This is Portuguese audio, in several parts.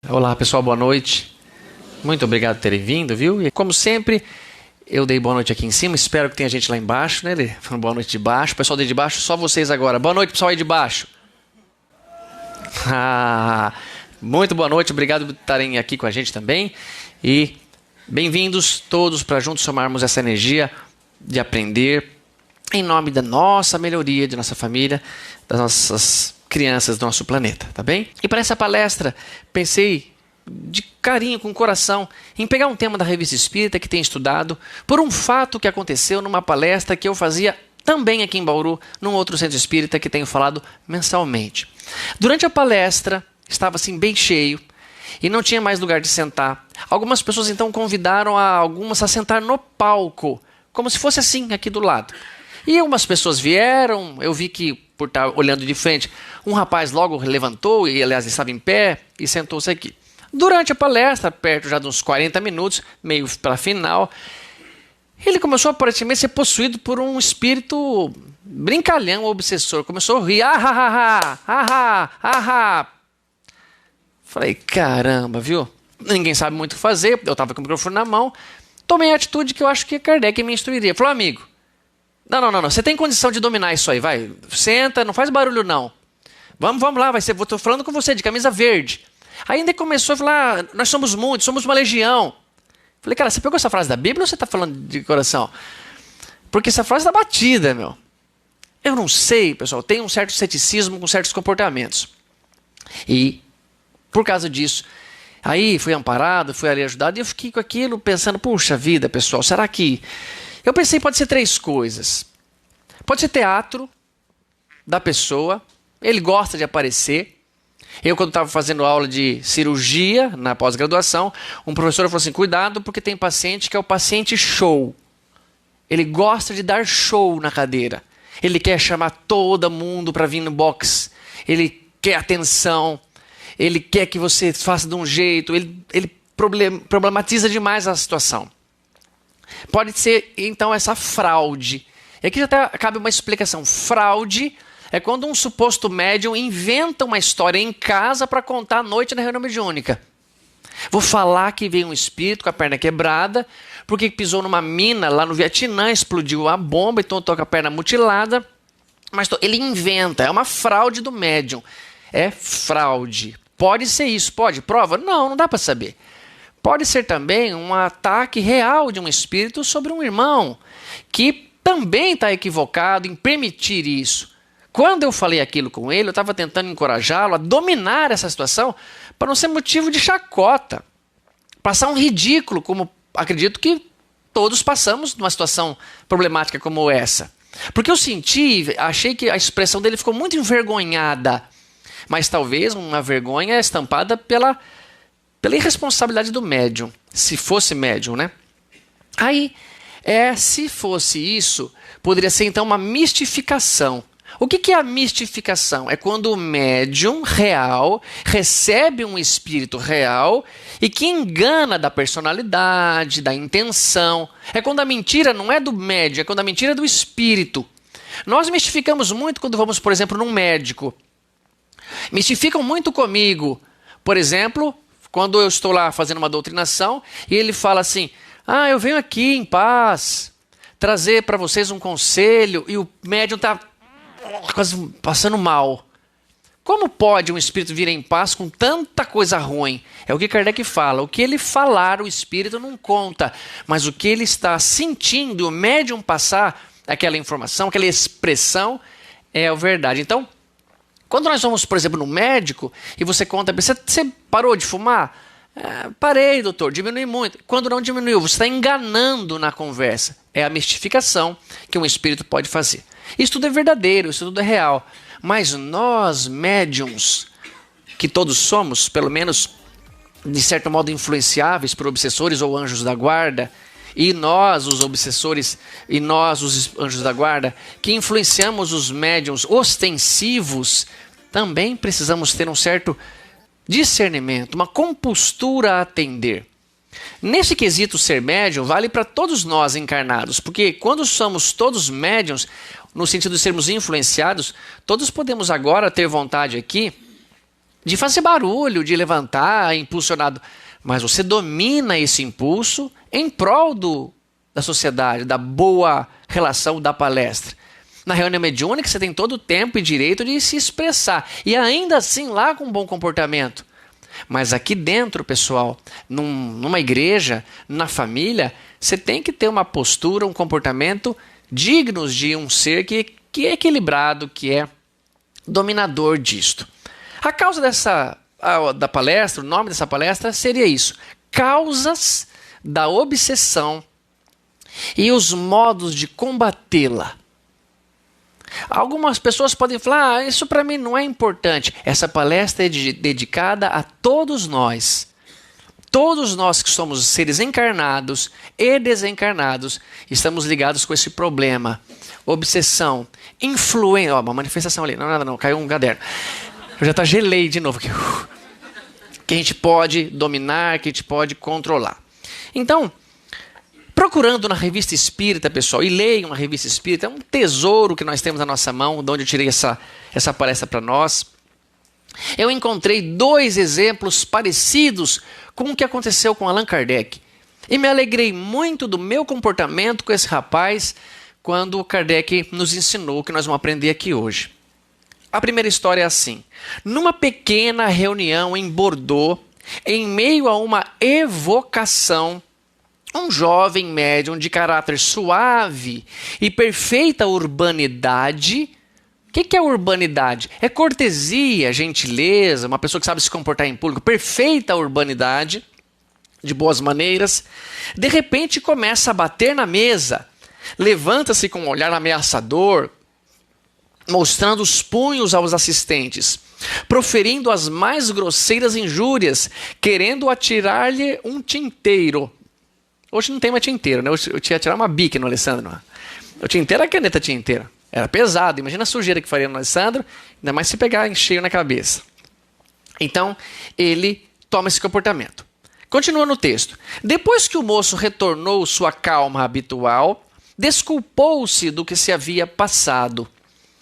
Olá pessoal, boa noite. Muito obrigado por terem vindo, viu? E como sempre, eu dei boa noite aqui em cima, espero que tenha gente lá embaixo, né? Boa noite de baixo, pessoal daí de baixo, só vocês agora. Boa noite pessoal aí de baixo. Muito boa noite, obrigado por estarem aqui com a gente também. E bem-vindos todos para juntos somarmos essa energia de aprender em nome da nossa melhoria, de nossa família, das nossas crianças do nosso planeta, tá bem? E para essa palestra, pensei de carinho, com o coração, em pegar um tema da Revista Espírita que tem estudado por um fato que aconteceu numa palestra que eu fazia também aqui em Bauru, num outro centro espírita que tenho falado mensalmente. Durante a palestra, estava assim bem cheio e não tinha mais lugar de sentar. Algumas pessoas então convidaram algumas a sentar no palco, como se fosse assim, aqui do lado. E umas pessoas vieram, eu vi que, por estar olhando de frente, um rapaz logo levantou, e aliás estava em pé, e sentou-se aqui. Durante a palestra, perto já de uns 40 minutos, meio para final, ele começou aparentemente a ser possuído por um espírito brincalhão, obsessor. Começou a rir, Falei, caramba, viu? Ninguém sabe muito o que fazer, eu estava com o microfone na mão, tomei a atitude que eu acho que Kardec me instruiria. Falou, amigo, não, você tem condição de dominar isso aí, vai, senta, não faz barulho não. Vamos lá, estou falando com você, de camisa verde. Aí ainda começou a falar, nós somos muitos, somos uma legião. Falei, cara, você pegou essa frase da Bíblia ou você está falando de coração? Porque essa frase está batida, meu. Eu não sei, pessoal, tem um certo ceticismo com certos comportamentos. E, por causa disso, aí fui amparado, fui ali ajudado, e eu fiquei com aquilo pensando, puxa vida, pessoal, será que... Eu pensei, pode ser três coisas. Pode ser teatro da pessoa, ele gosta de aparecer. Eu, quando estava fazendo aula de cirurgia na pós-graduação, um professor falou assim, cuidado porque tem paciente que é o paciente show. Ele gosta de dar show na cadeira. Ele quer chamar todo mundo para vir no box. Ele quer atenção. Ele quer que você faça de um jeito. Ele problematiza demais a situação. Pode ser, então, essa fraude. E aqui já cabe uma explicação. Fraude é quando um suposto médium inventa uma história em casa para contar à noite na reunião mediúnica. Vou falar que veio um espírito com a perna quebrada, porque pisou numa mina lá no Vietnã, explodiu a bomba, então estou com a perna mutilada. Mas ele inventa, é uma fraude do médium. É fraude. Pode ser isso, pode? Prova? Não dá para saber. Pode ser também um ataque real de um espírito sobre um irmão, que também está equivocado em permitir isso. Quando eu falei aquilo com ele, eu estava tentando encorajá-lo a dominar essa situação para não ser motivo de chacota, passar um ridículo, como acredito que todos passamos numa situação problemática como essa. Porque eu achei que a expressão dele ficou muito envergonhada, mas talvez uma vergonha estampada pela irresponsabilidade do médium, se fosse médium, né? Aí, se fosse isso, poderia ser então uma mistificação. O que é a mistificação? É quando o médium real recebe um espírito real e que engana da personalidade, da intenção. É quando a mentira não é do médium, é quando a mentira é do espírito. Nós mistificamos muito quando vamos, por exemplo, num médico. Mistificam muito comigo. Por exemplo, quando eu estou lá fazendo uma doutrinação e ele fala assim, eu venho aqui em paz trazer para vocês um conselho e o médium está quase passando mal. Como pode um espírito vir em paz com tanta coisa ruim? É o que Kardec fala. O que ele falar, o espírito não conta. Mas o que ele está sentindo, o médium passar aquela informação, aquela expressão, é a verdade. Então, quando nós vamos, por exemplo, no médico e você conta, você parou de fumar? Parei, doutor, diminui muito. Quando não diminuiu, você está enganando na conversa. É a mistificação que um espírito pode fazer. Isso tudo é verdadeiro, isso tudo é real. Mas nós, médiums, que todos somos, pelo menos de certo modo influenciáveis por obsessores ou anjos da guarda, e nós, os obsessores, e nós, os anjos da guarda, que influenciamos os médiums ostensivos, também precisamos ter um certo discernimento, uma compostura a atender. Nesse quesito ser médium, vale para todos nós encarnados, porque quando somos todos médiums, no sentido de sermos influenciados, todos podemos agora ter vontade aqui de fazer barulho, de levantar, impulsionado. Mas você domina esse impulso em prol da sociedade, da boa relação da palestra. Na reunião mediúnica você tem todo o tempo e direito de se expressar. E ainda assim lá com um bom comportamento. Mas aqui dentro, pessoal, numa igreja, na família, você tem que ter uma postura, um comportamento dignos de um ser que é equilibrado, que é dominador disto. A causa da palestra, o nome dessa palestra seria isso: causas da obsessão e os modos de combatê-la. Algumas pessoas podem falar, isso para mim não é importante. Essa palestra é dedicada a todos nós. Todos nós que somos seres encarnados e desencarnados, estamos ligados com esse problema. Obsessão, influência, uma manifestação ali, não, nada não, caiu um caderno. Eu já gelei de novo aqui. Que a gente pode dominar, que a gente pode controlar. Então, procurando na Revista Espírita, pessoal, e leiam a Revista Espírita, é um tesouro que nós temos na nossa mão, de onde eu tirei essa palestra para nós. Eu encontrei 2 exemplos parecidos com o que aconteceu com Allan Kardec. E me alegrei muito do meu comportamento com esse rapaz quando Kardec nos ensinou o que nós vamos aprender aqui hoje. A primeira história é assim: numa pequena reunião em Bordeaux, em meio a uma evocação, um jovem médium de caráter suave e perfeita urbanidade. O que é urbanidade? É cortesia, gentileza, uma pessoa que sabe se comportar em público, perfeita urbanidade, de boas maneiras. De repente começa a bater na mesa, levanta-se com um olhar ameaçador, mostrando os punhos aos assistentes, proferindo as mais grosseiras injúrias, querendo atirar-lhe um tinteiro. Hoje não tem mais tinteiro, né? Eu tinha atirar uma bique no Alessandro. O tinteiro era caneta tinteira. Era pesado. Imagina a sujeira que faria no Alessandro, ainda mais se pegar em cheio na cabeça. Então, ele toma esse comportamento. Continua no texto. Depois que o moço retornou sua calma habitual, desculpou-se do que se havia passado,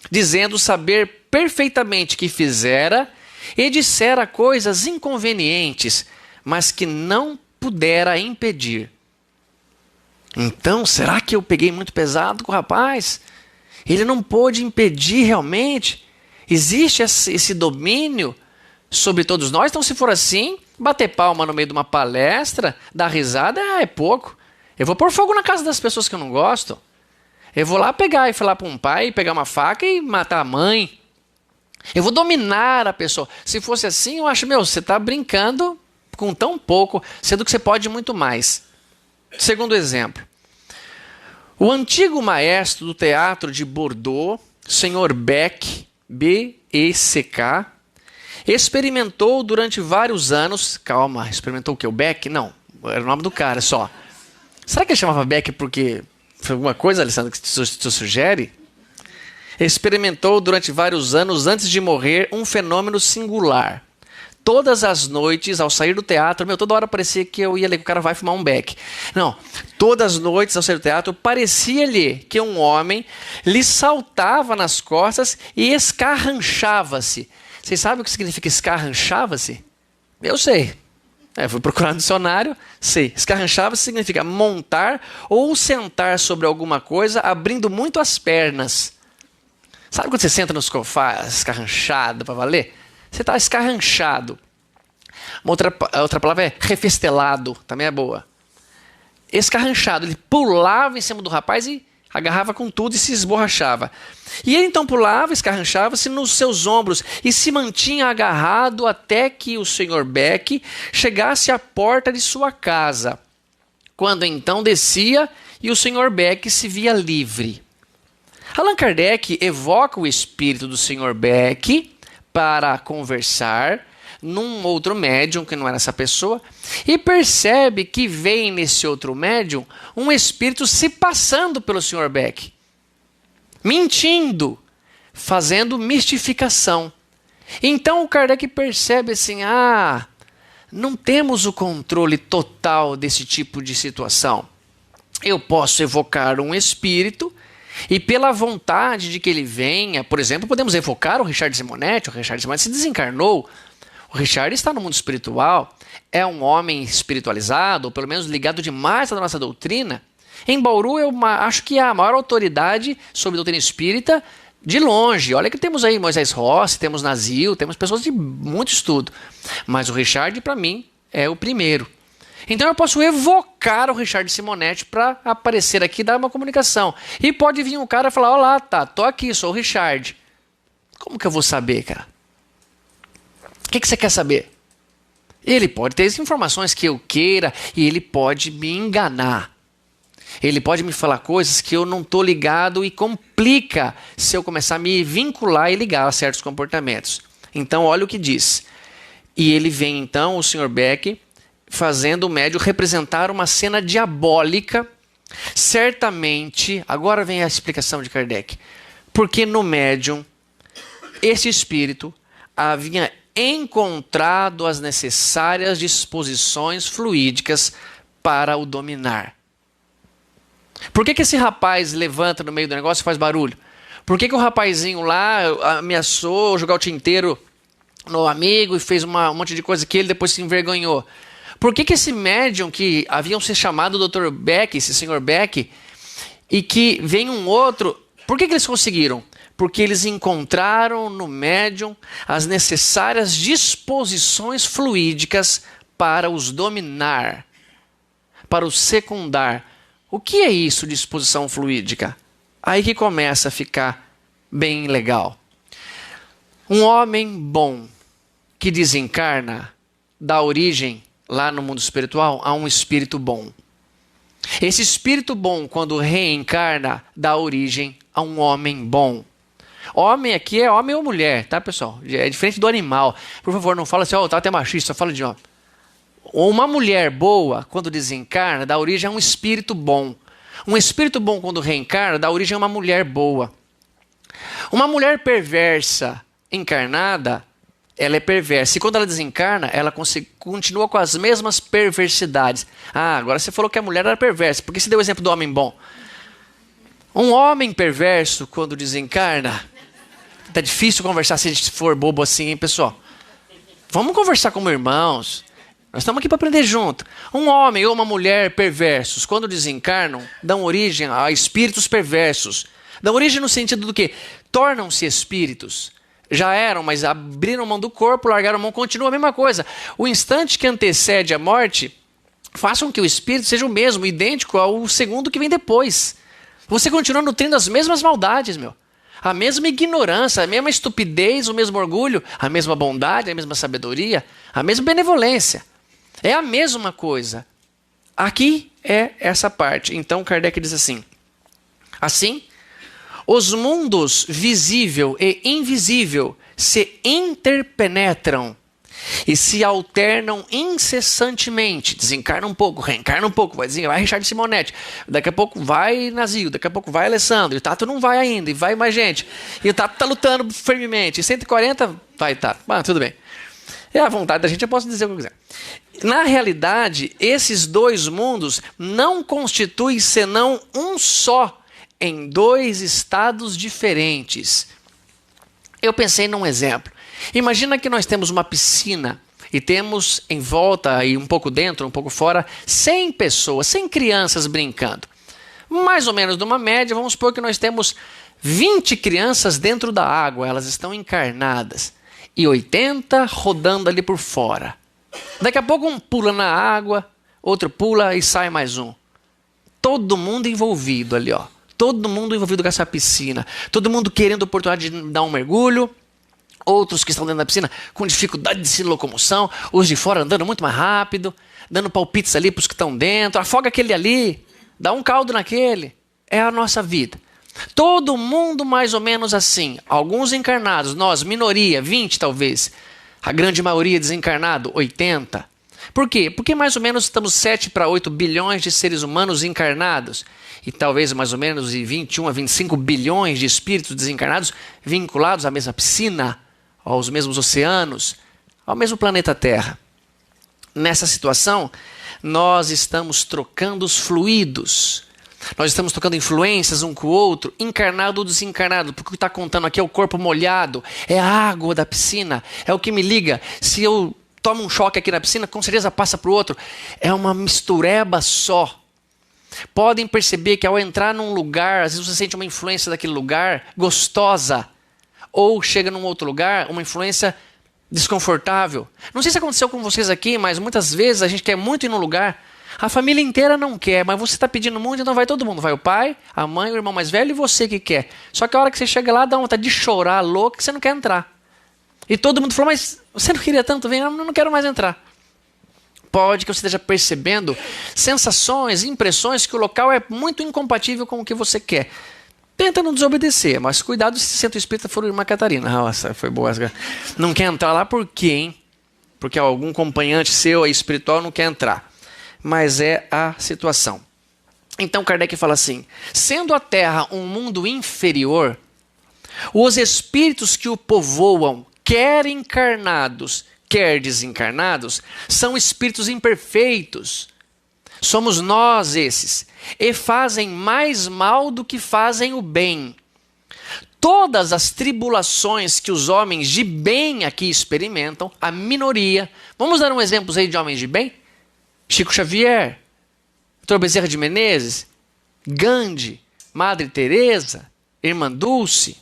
dizendo saber perfeitamente que fizera e dissera coisas inconvenientes, mas que não pudera impedir. Então, será que eu peguei muito pesado com o rapaz? Ele não pôde impedir realmente? Existe esse domínio sobre todos nós? Então, se for assim, bater palma no meio de uma palestra, dar risada, é pouco. Eu vou pôr fogo na casa das pessoas que eu não gosto. Eu vou lá pegar e falar para um pai, pegar uma faca e matar a mãe. Eu vou dominar a pessoa. Se fosse assim, eu acho, você está brincando com tão pouco, sendo que você pode muito mais. Segundo exemplo, o antigo maestro do teatro de Bordeaux, Sr. Beck, B-E-C-K, experimentou durante vários anos... Calma, experimentou o quê? O Beck? Não, era o nome do cara só. Será que ele chamava Beck porque foi alguma coisa, Alessandro, que te sugere? Experimentou durante vários anos, antes de morrer, um fenômeno singular. Todas as noites, ao sair do teatro, toda hora parecia que eu ia ler que o cara vai fumar um beck. Não, todas as noites, ao sair do teatro, parecia-lhe que um homem lhe saltava nas costas e escarranchava-se. Vocês sabem o que significa escarranchava-se? Eu sei. Fui procurar no dicionário, sei. Escarranchava-se significa montar ou sentar sobre alguma coisa, abrindo muito as pernas. Sabe quando você senta no sofá escarranchado para valer? Você está escarranchado. Outra palavra é refestelado, também é boa. Escarranchado, ele pulava em cima do rapaz e agarrava com tudo e se esborrachava. E ele então pulava, escarranchava-se nos seus ombros e se mantinha agarrado até que o Sr. Beck chegasse à porta de sua casa. Quando então descia e o Sr. Beck se via livre. Allan Kardec evoca o espírito do Sr. Beck para conversar num outro médium, que não era essa pessoa, e percebe que vem nesse outro médium um espírito se passando pelo Sr. Beck, mentindo, fazendo mistificação. Então o Kardec percebe assim, não temos o controle total desse tipo de situação. Eu posso evocar um espírito e pela vontade de que ele venha, por exemplo, podemos evocar o Richard Simonetti. O Richard Simonetti se desencarnou. O Richard está no mundo espiritual, é um homem espiritualizado, ou pelo menos ligado demais à nossa doutrina. Em Bauru, eu acho que é a maior autoridade sobre doutrina espírita de longe. Olha que temos aí Moisés Rossi, temos Nazil, temos pessoas de muito estudo. Mas o Richard, para mim, é o primeiro. Então eu posso evocar o Richard Simonetti para aparecer aqui e dar uma comunicação. E pode vir um cara e falar, olá, tá, tô aqui, sou o Richard. Como que eu vou saber, cara? O que você quer saber? Ele pode ter as informações que eu queira e ele pode me enganar. Ele pode me falar coisas que eu não estou ligado e complica se eu começar a me vincular e ligar a certos comportamentos. Então, olha o que diz. E ele vem, então, o Sr. Beck, fazendo o médium representar uma cena diabólica. Certamente, agora vem a explicação de Kardec, porque no médium, esse espírito havia encontrado as necessárias disposições fluídicas para o dominar. Por que esse rapaz levanta no meio do negócio e faz barulho? Por que o rapazinho lá ameaçou jogar o tinteiro no amigo e fez um monte de coisa que ele depois se envergonhou? Por que esse médium que haviam se chamado Dr. Beck, esse Sr. Beck, e que vem um outro, por que eles conseguiram? Porque eles encontraram no médium as necessárias disposições fluídicas para os dominar, para os secundar. O que é isso, disposição fluídica? Aí que começa a ficar bem legal. Um homem bom que desencarna dá origem, lá no mundo espiritual, a um espírito bom. Esse espírito bom, quando reencarna, dá origem a um homem bom. Homem aqui é homem ou mulher, tá, pessoal? É diferente do animal. Por favor, não fala assim, tá até machista, fala de homem. Uma mulher boa, quando desencarna, dá origem a um espírito bom. Um espírito bom, quando reencarna, dá origem a uma mulher boa. Uma mulher perversa encarnada, ela é perversa. E quando ela desencarna, ela continua com as mesmas perversidades. Ah, agora você falou que a mulher era perversa. Por que você deu o exemplo do homem bom? Um homem perverso, quando desencarna... Tá difícil conversar se a gente for bobo assim, hein, pessoal? Vamos conversar como irmãos. Nós estamos aqui para aprender junto. Um homem ou uma mulher perversos, quando desencarnam, dão origem a espíritos perversos. Dão origem no sentido do quê? Tornam-se espíritos. Já eram, mas abriram mão do corpo, largaram a mão, continua a mesma coisa. O instante que antecede a morte, façam que o espírito seja o mesmo, idêntico ao segundo que vem depois. Você continua nutrindo as mesmas maldades, meu. A mesma ignorância, a mesma estupidez, o mesmo orgulho, a mesma bondade, a mesma sabedoria, a mesma benevolência. É a mesma coisa. Aqui é essa parte. Então Kardec diz assim. Assim, os mundos visível e invisível se interpenetram e se alternam incessantemente. Desencarna um pouco, reencarna um pouco, vai Richard Simonetti, daqui a pouco vai Nazil, daqui a pouco vai Alessandro, e o Tato não vai ainda, e vai mais gente. E o Tato está lutando firmemente, e 140 vai Tato. Tudo bem. É a vontade da gente, eu posso dizer o que eu quiser. Na realidade, esses dois mundos não constituem senão um só, em dois estados diferentes. Eu pensei num exemplo. Imagina que nós temos uma piscina e temos em volta e um pouco dentro, um pouco fora, 100 pessoas, 100 crianças brincando. Mais ou menos numa média, vamos supor que nós temos 20 crianças dentro da água, elas estão encarnadas, e 80 rodando ali por fora. Daqui a pouco um pula na água, outro pula e sai mais um. Todo mundo envolvido ali, ó. Todo mundo envolvido com essa piscina. Todo mundo querendo a oportunidade de dar um mergulho. Outros que estão dentro da piscina com dificuldade de locomoção. Os de fora andando muito mais rápido. Dando palpites ali para os que estão dentro. Afoga aquele ali. Dá um caldo naquele. É a nossa vida. Todo mundo mais ou menos assim. Alguns encarnados. Nós, minoria, 20 talvez. A grande maioria desencarnado, 80. Por quê? Porque mais ou menos estamos 7 para 8 bilhões de seres humanos encarnados. E talvez mais ou menos 21 a 25 bilhões de espíritos desencarnados vinculados à mesma piscina, aos mesmos oceanos, ao mesmo planeta Terra. Nessa situação, nós estamos trocando os fluidos. Nós estamos tocando influências um com o outro, encarnado ou desencarnado, porque o que está contando aqui é o corpo molhado, é a água da piscina, é o que me liga. Se eu tomo um choque aqui na piscina, com certeza passa para o outro. É uma mistureba só. Podem perceber que ao entrar num lugar, às vezes você sente uma influência daquele lugar gostosa, ou chega num outro lugar, uma influência desconfortável. Não sei se aconteceu com vocês aqui, mas muitas vezes a gente quer muito ir num lugar, a família inteira não quer, mas você está pedindo muito, então vai todo mundo. Vai o pai, a mãe, o irmão mais velho e você que quer. Só que a hora que você chega lá, dá vontade de chorar, louco, que você não quer entrar. E todo mundo falou, mas você não queria tanto? Vem, eu não quero mais entrar. Pode que você esteja percebendo sensações, impressões que o local é muito incompatível com o que você quer. Tenta não desobedecer, mas cuidado se centro espírita for Irmã Catarina. Nossa, foi boa. Não quer entrar lá por quê, hein? Porque algum acompanhante seu aí espiritual não quer entrar. Mas é a situação. Então Kardec fala assim, sendo a Terra um mundo inferior, os espíritos que o povoam, quer encarnados, quer desencarnados, são espíritos imperfeitos. Somos nós esses, e fazem mais mal do que fazem o bem. Todas as tribulações que os homens de bem aqui experimentam, a minoria, vamos dar um exemplo aí de homens de bem? Chico Xavier, Dr. Bezerra de Menezes, Gandhi, Madre Teresa, Irmã Dulce,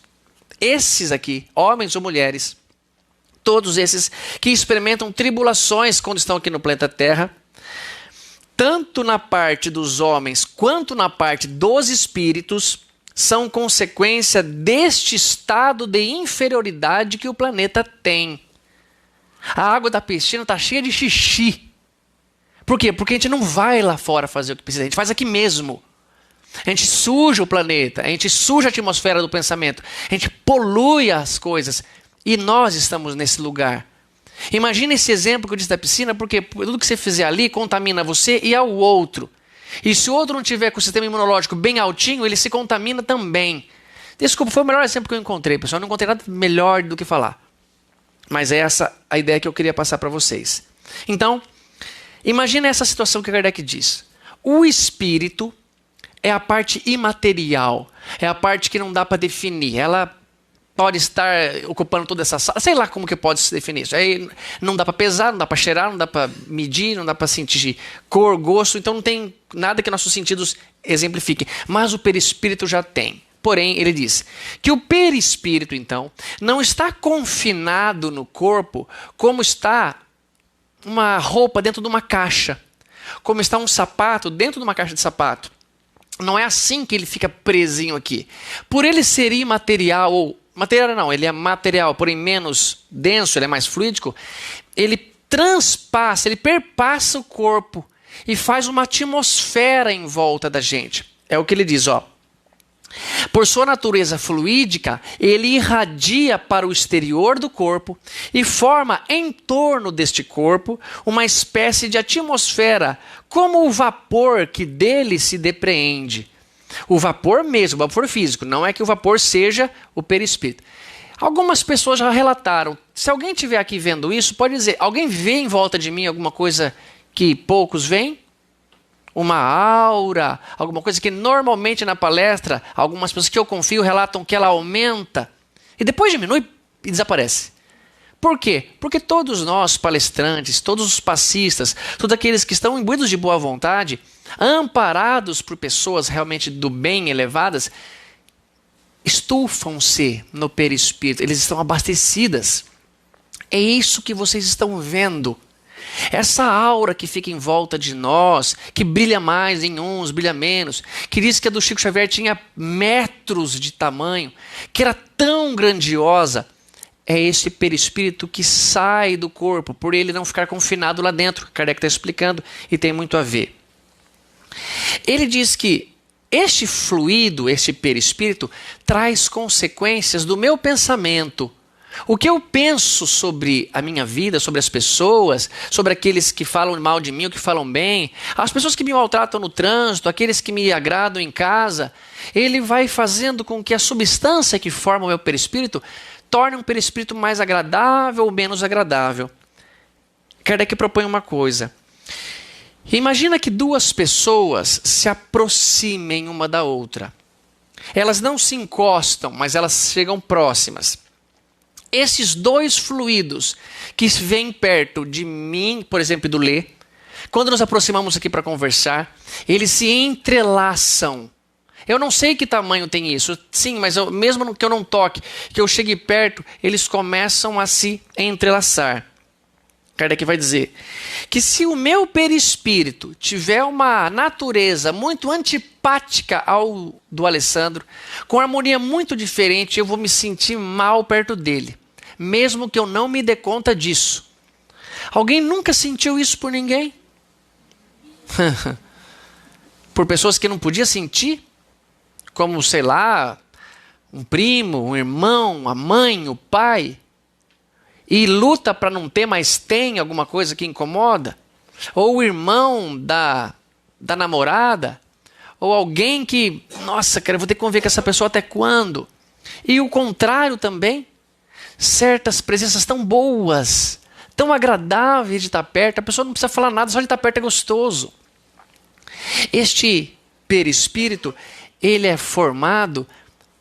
esses aqui, homens ou mulheres, todos esses que experimentam tribulações quando estão aqui no planeta Terra, tanto na parte dos homens quanto na parte dos espíritos, são consequência deste estado de inferioridade que o planeta tem. A água da piscina está cheia de xixi. Por quê? Porque a gente não vai lá fora fazer o que precisa, a gente faz aqui mesmo. A gente suja o planeta, a gente suja a atmosfera do pensamento, a gente polui as coisas e nós estamos nesse lugar. Imagina esse exemplo que eu disse da piscina, porque tudo que você fizer ali contamina você e ao outro. E se o outro não tiver com o sistema imunológico bem altinho, ele se contamina também. Desculpa, foi o melhor exemplo que eu encontrei, pessoal. Eu não encontrei nada melhor do que falar. Mas é essa a ideia que eu queria passar para vocês. Então, imagina essa situação que Kardec diz. O espírito é a parte imaterial, é a parte que não dá para definir. Ela pode estar ocupando toda essa sala, sei lá como que pode se definir isso. Aí não dá para pesar, não dá para cheirar, não dá para medir, não dá para sentir cor, gosto, então não tem nada que nossos sentidos exemplifiquem. Mas o perispírito já tem. Porém, ele diz que o perispírito, então, não está confinado no corpo como está uma roupa dentro de uma caixa, como está um sapato dentro de uma caixa de sapato. Não é assim que ele fica presinho aqui. Por ele ser imaterial, ou material não, ele é material, porém menos denso, ele é mais fluídico, ele transpassa, ele perpassa o corpo e faz uma atmosfera em volta da gente. É o que ele diz, ó. Por sua natureza fluídica, ele irradia para o exterior do corpo e forma em torno deste corpo uma espécie de atmosfera, como o vapor que dele se depreende. O vapor mesmo, o vapor físico, não é que o vapor seja o perispírito. Algumas pessoas já relataram, se alguém estiver aqui vendo isso, pode dizer, alguém vê em volta de mim alguma coisa que poucos veem? Uma aura, alguma coisa que normalmente na palestra, algumas pessoas que eu confio relatam que ela aumenta e depois diminui e desaparece. Por quê? Porque todos nós palestrantes, todos os passistas, todos aqueles que estão imbuídos de boa vontade, amparados por pessoas realmente do bem elevadas, estufam-se no perispírito, eles estão abastecidas. É isso que vocês estão vendo. Essa aura que fica em volta de nós, que brilha mais em uns, brilha menos, que diz que a do Chico Xavier tinha metros de tamanho, que era tão grandiosa, é esse perispírito que sai do corpo, por ele não ficar confinado lá dentro. Kardec está explicando e tem muito a ver. Ele diz que este fluido, este perispírito, traz consequências do meu pensamento. O que eu penso sobre a minha vida, sobre as pessoas, sobre aqueles que falam mal de mim ou que falam bem, as pessoas que me maltratam no trânsito, aqueles que me agradam em casa, ele vai fazendo com que a substância que forma o meu perispírito torne um perispírito mais agradável ou menos agradável. Kardec propõe uma coisa. Imagina que duas pessoas se aproximem uma da outra. Elas não se encostam, mas elas chegam próximas. Esses dois fluidos que vêm perto de mim, por exemplo, do Lê, quando nos aproximamos aqui para conversar, eles se entrelaçam. Eu não sei que tamanho tem isso, sim, mas mesmo que eu não toque, que eu chegue perto, eles começam a se entrelaçar. Kardec vai dizer que se o meu perispírito tiver uma natureza muito antipática ao do Alessandro, com harmonia muito diferente, eu vou me sentir mal perto dele, mesmo que eu não me dê conta disso. Alguém nunca sentiu isso por ninguém? Por pessoas que não podia sentir? Como, sei lá, um primo, um irmão, a mãe, o pai, e luta para não ter, mas tem alguma coisa que incomoda? Ou o irmão da namorada? Ou alguém que, nossa, cara, eu vou ter que conviver com essa pessoa até quando? E o contrário também. Certas presenças tão boas, tão agradáveis de estar perto, a pessoa não precisa falar nada, só de estar perto é gostoso. Este perispírito, ele é formado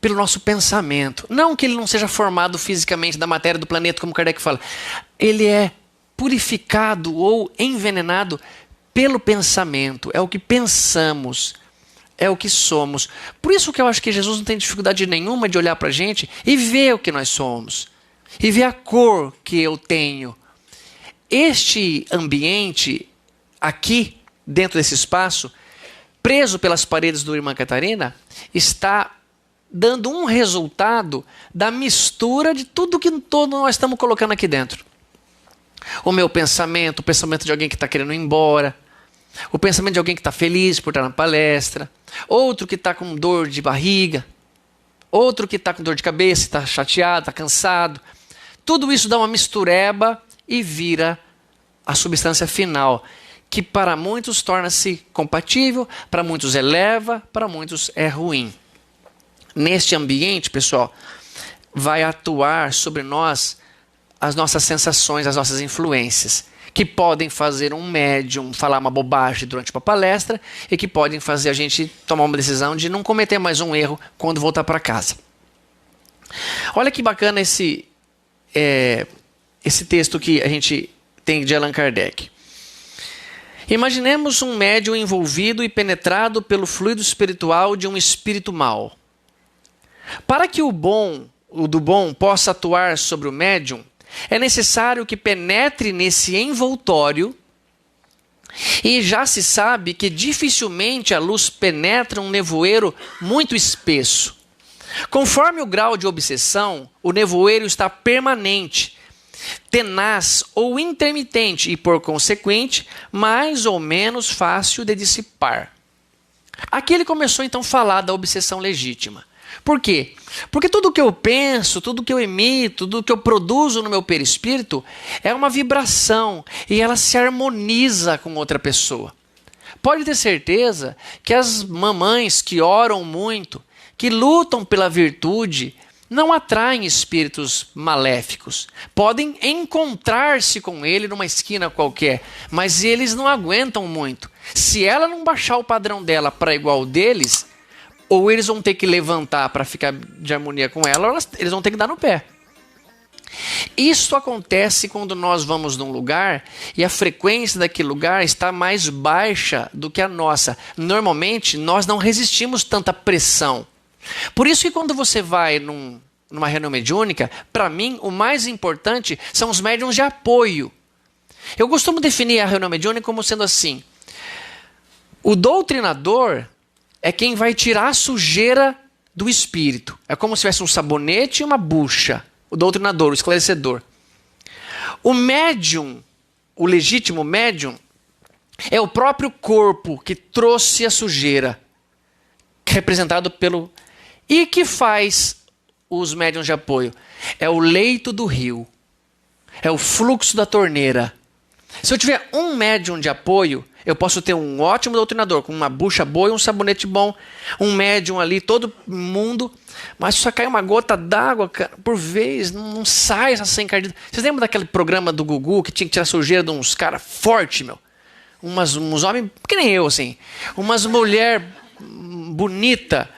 pelo nosso pensamento. Não que ele não seja formado fisicamente da matéria do planeta, como Kardec fala. Ele é purificado ou envenenado pelo pensamento. É o que pensamos, é o que somos. Por isso que eu acho que Jesus não tem dificuldade nenhuma de olhar para a gente e ver o que nós somos. E ver a cor que eu tenho. Este ambiente aqui, dentro desse espaço, preso pelas paredes do Irmã Catarina, está dando um resultado da mistura de tudo que todo nós estamos colocando aqui dentro. O meu pensamento, o pensamento de alguém que está querendo ir embora, o pensamento de alguém que está feliz por estar na palestra, outro que está com dor de barriga, outro que está com dor de cabeça, está chateado, está cansado. Tudo isso dá uma mistureba e vira a substância final, que para muitos torna-se compatível, para muitos eleva, para muitos é ruim. Neste ambiente, pessoal, vai atuar sobre nós as nossas sensações, as nossas influências, que podem fazer um médium falar uma bobagem durante uma palestra e que podem fazer a gente tomar uma decisão de não cometer mais um erro quando voltar para casa. Olha que bacana esse texto que a gente tem de Allan Kardec. Imaginemos um médium envolvido e penetrado pelo fluido espiritual de um espírito mau. Para que o do bom possa atuar sobre o médium, é necessário que penetre nesse envoltório, e já se sabe que dificilmente a luz penetra um nevoeiro muito espesso. Conforme o grau de obsessão, o nevoeiro está permanente, tenaz ou intermitente e, por consequente, mais ou menos fácil de dissipar. Aqui ele começou então a falar da obsessão legítima. Por quê? Porque tudo que eu penso, tudo que eu emito, tudo que eu produzo no meu perispírito é uma vibração e ela se harmoniza com outra pessoa. Pode ter certeza que as mamães que oram muito, que lutam pela virtude, não atraem espíritos maléficos. Podem encontrar-se com ele numa esquina qualquer, mas eles não aguentam muito. Se ela não baixar o padrão dela para igual ao deles, ou eles vão ter que levantar para ficar de harmonia com ela, ou eles vão ter que dar no pé. Isso acontece quando nós vamos num lugar e a frequência daquele lugar está mais baixa do que a nossa. Normalmente, nós não resistimos tanta pressão. Por isso que quando você vai numa reunião mediúnica, para mim, o mais importante são os médiuns de apoio. Eu costumo definir a reunião mediúnica como sendo assim: o doutrinador é quem vai tirar a sujeira do espírito. É como se tivesse um sabonete e uma bucha. O doutrinador, o esclarecedor. O médium, o legítimo médium, é o próprio corpo que trouxe a sujeira, representado pelo... E que faz os médiuns de apoio? É o leito do rio. É o fluxo da torneira. Se eu tiver um médium de apoio, eu posso ter um ótimo doutrinador, com uma bucha boa e um sabonete bom, um médium ali, todo mundo, mas só cai uma gota d'água por vez, não sai essa encardida. Vocês lembram daquele programa do Gugu que tinha que tirar sujeira de uns caras fortes, meu? uns homens, que nem eu, assim, umas mulher bonita,